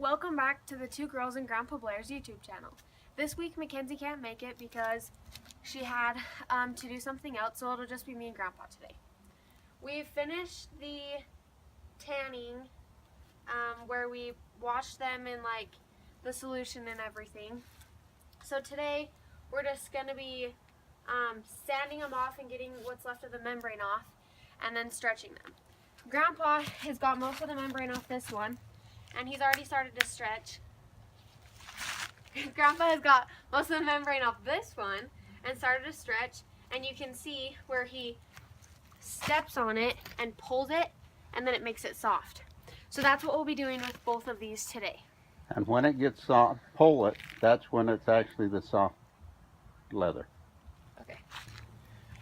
Welcome back to the Two Girls and Grandpa Blair's YouTube channel. This week Mackenzie can't make it because she had to do something else, so it'll just be me and Grandpa today. We finished the tanning where we washed them in like the solution and everything. So today we're just going to be sanding them off and getting what's left of the membrane off and then stretching them. Grandpa has got most of the membrane off this one, and he's already started to stretch. Grandpa has got most of the membrane off this one and started to stretch, and you can see where he steps on it and pulls it, and then it makes it soft. So that's what we'll be doing with both of these today. And when it gets soft, pull it, that's when it's actually the soft leather. Okay.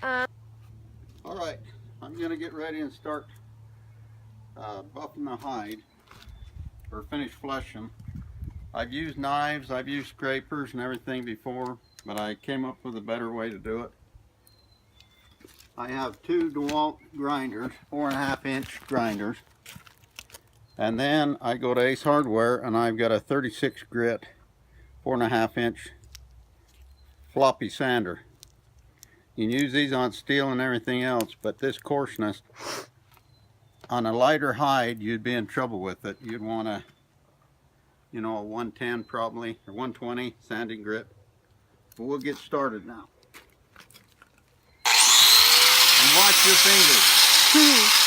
All right, I'm gonna get ready and start buffing the hide, or finish fleshing. I've used knives, I've used scrapers and everything before, but I came up with a better way to do it. I have two DeWalt grinders, 4.5 inch grinders. And then I go to Ace Hardware and I've got a 36 grit, 4.5 inch floppy sander. You can use these on steel and everything else, but this coarseness, on a lighter hide, you'd be in trouble with it. You'd want a, a 110 probably, or 120 sanding grit. But we'll get started now. And watch your fingers.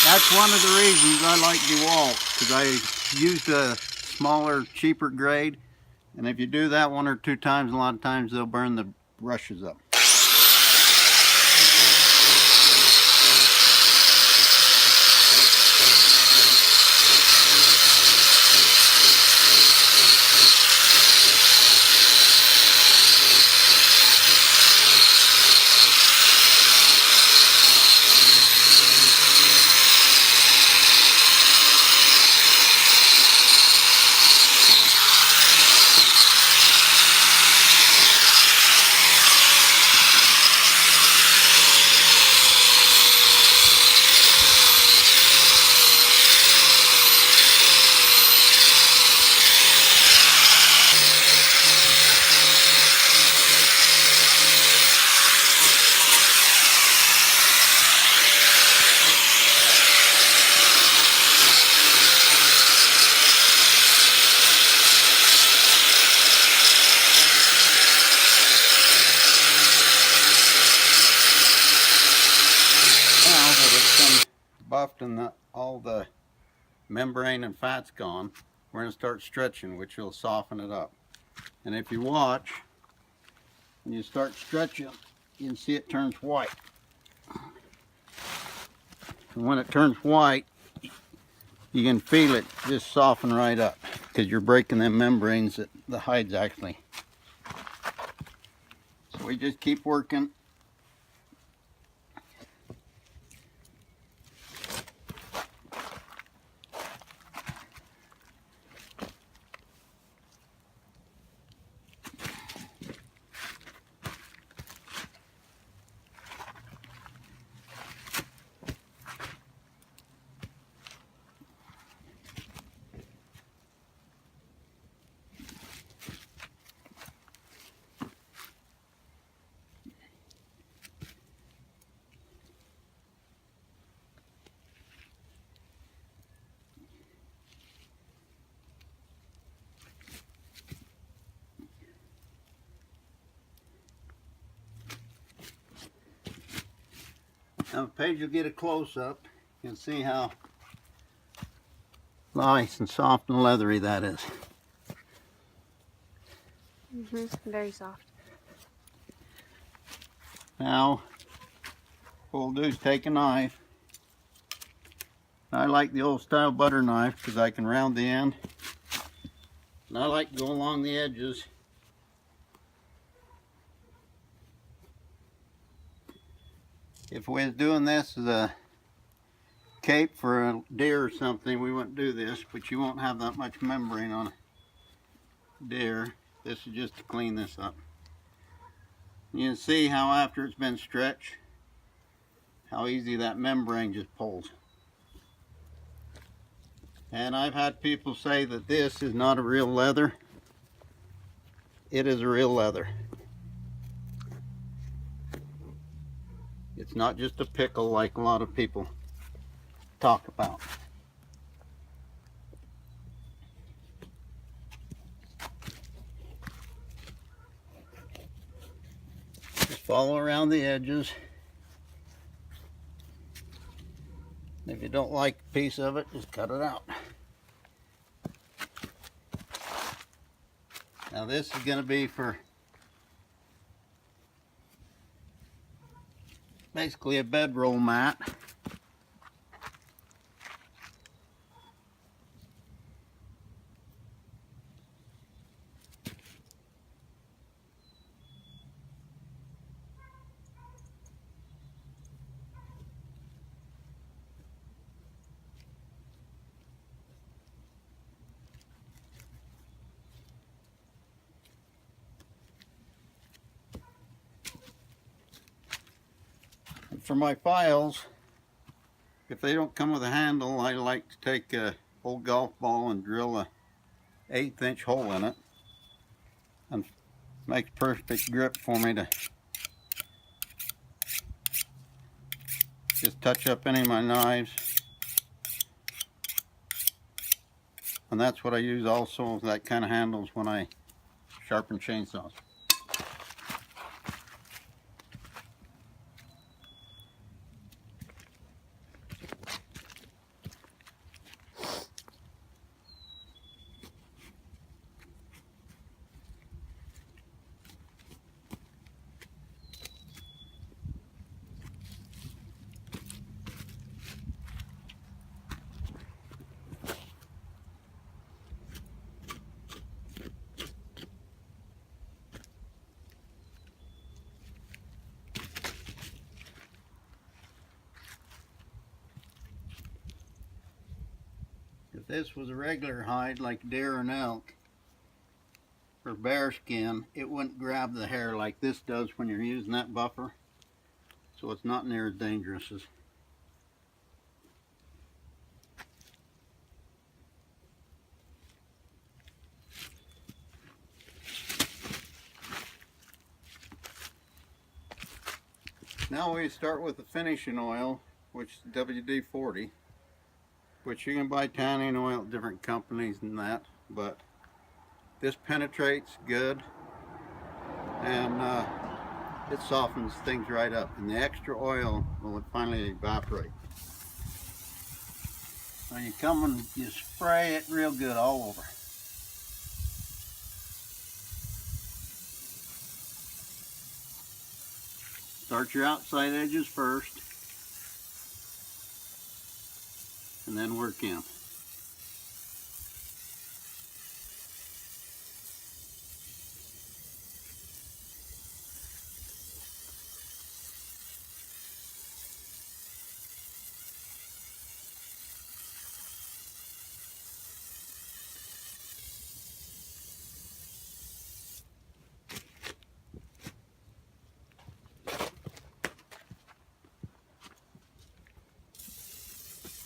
That's one of the reasons I like DeWalt, because I used a smaller, cheaper grade, and if you do that 1 or 2 times, a lot of times they'll burn the brushes up. buffed and all the membrane and fat's gone, we're going to start stretching, which will soften it up. And if you watch, when you start stretching, you can see it turns white. And when it turns white, you can feel it just soften right up because you're breaking them membranes that the hide's actually. So we just keep working. Now, Paige will get a close-up. You can see how nice and soft and leathery that is. Very soft. Now, what we'll do is take a knife. I like the old style butter knife because I can round the end. And I like to go along the edges. If we was doing this as a cape for a deer or something, we wouldn't do this, but you won't have that much membrane on a deer. This is just to clean this up. You can see how after it's been stretched, how easy that membrane just pulls. And I've had people say that this is not a real leather. It is a real leather. It's not just a pickle like a lot of people talk about. Just follow around the edges. If you don't like a piece of it, just cut it out. Now this is going to be for basically a bedroll mat. For my files, if they don't come with a handle, I like to take a old golf ball and drill a 1/8 inch hole in it, and makes perfect grip for me to just touch up any of my knives. And that's what I use also, that kind of handles when I sharpen chainsaws. If this was a regular hide like deer and elk or bear skin, it wouldn't grab the hair like this does when you're using that buffer. So it's not near as dangerous as. Now we start with the finishing oil, which is WD-40. Which you can buy tanning oil at different companies and that, but this penetrates good and it softens things right up, and the extra oil will finally evaporate. So you come and you spray it real good all over. Start your outside edges first, and then work in.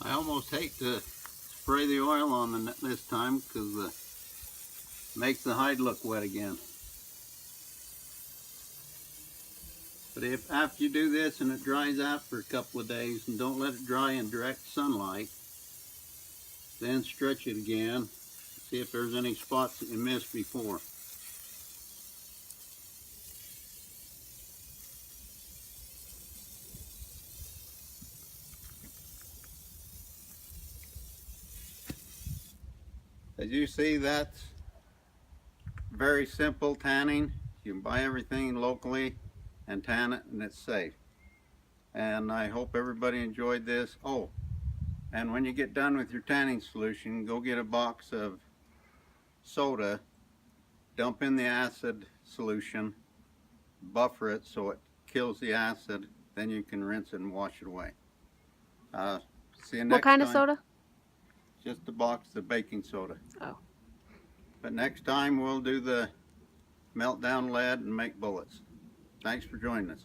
I almost hate to spray the oil on this time because it makes the hide look wet again. But if after you do this and it dries out for a couple of days and don't let it dry in direct sunlight, then stretch it again, see if there's any spots that you missed before. As you see, that's very simple tanning. You can buy everything locally and tan it, and it's safe. And I hope everybody enjoyed this. Oh, and when you get done with your tanning solution, go get a box of soda, dump in the acid solution, buffer it so it kills the acid, then you can rinse it and wash it away. See you next time. What kind of soda? Just a box of baking soda. Oh. But next time we'll do the melt down lead and make bullets. Thanks for joining us.